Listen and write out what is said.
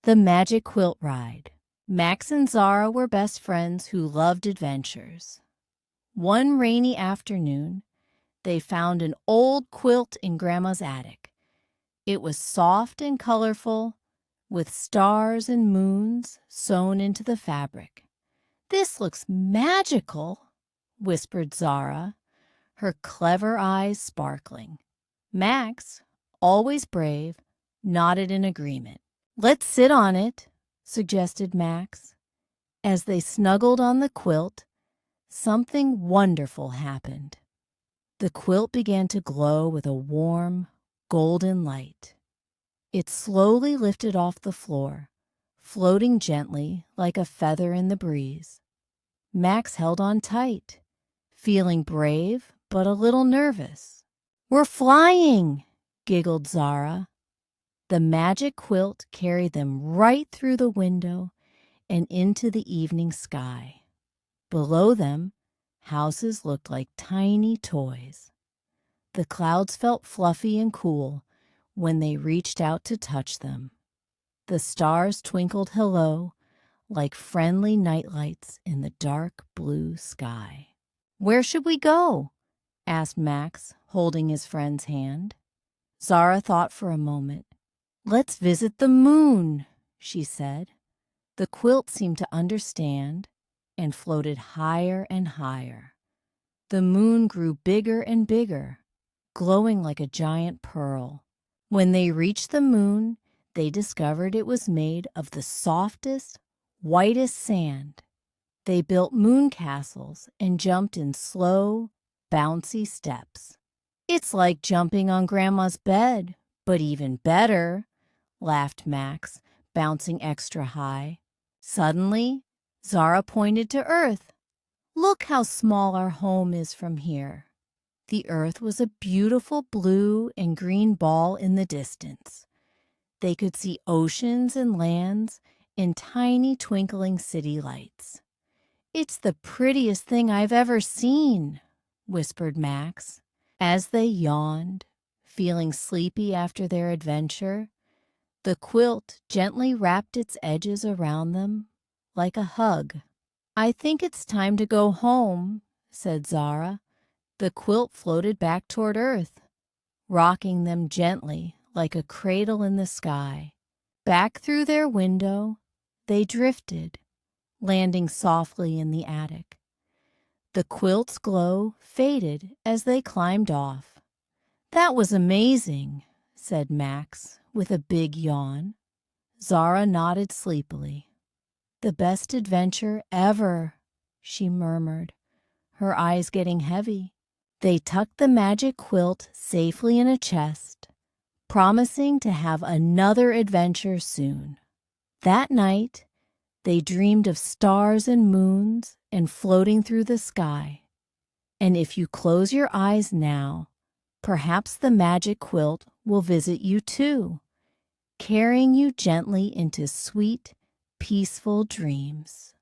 The Magic Quilt Ride. Max and Zara were best friends who loved adventures. One rainy afternoon, they found an old quilt in Grandma's attic. It was soft and colorful, with stars and moons sewn into the fabric. "This looks magical," whispered Zara, her clever eyes sparkling. Max, always brave, nodded in agreement. "Let's sit on it," suggested Max. As they snuggled on the quilt, something wonderful happened. The quilt began to glow with a warm, golden light. It slowly lifted off the floor, floating gently like a feather in the breeze. Max held on tight, feeling brave but a little nervous. "We're flying!" giggled Zara. The magic quilt carried them right through the window and into the evening sky. Below them, houses looked like tiny toys. The clouds felt fluffy and cool when they reached out to touch them. The stars twinkled hello like friendly nightlights in the dark blue sky. "Where should we go?" asked Max, holding his friend's hand. Zara thought for a moment. "Let's visit the moon," she said. The quilt seemed to understand and floated higher and higher. The moon grew bigger and bigger, glowing like a giant pearl. When they reached the moon, they discovered it was made of the softest, whitest sand. They built moon castles and jumped in slow, bouncy steps. "It's like jumping on Grandma's bed, but even better," laughed Max, bouncing extra high. Suddenly, Zara pointed to Earth. "Look how small our home is from here." The Earth was a beautiful blue and green ball in the distance. They could see oceans and lands and tiny twinkling city lights. "It's the prettiest thing I've ever seen," whispered Max. As they yawned, feeling sleepy after their adventure, the quilt gently wrapped its edges around them like a hug. "I think it's time to go home," said Zara. The quilt floated back toward Earth, rocking them gently like a cradle in the sky. Back through their window, they drifted, landing softly in the attic. The quilt's glow faded as they climbed off. "That was amazing," said Max with a big yawn. Zara nodded sleepily. "The best adventure ever," she murmured, her eyes getting heavy. They tucked the magic quilt safely in a chest, promising to have another adventure soon. That night, they dreamed of stars and moons and floating through the sky. And if you close your eyes now, perhaps the magic quilt will visit you too, carrying you gently into sweet, peaceful dreams.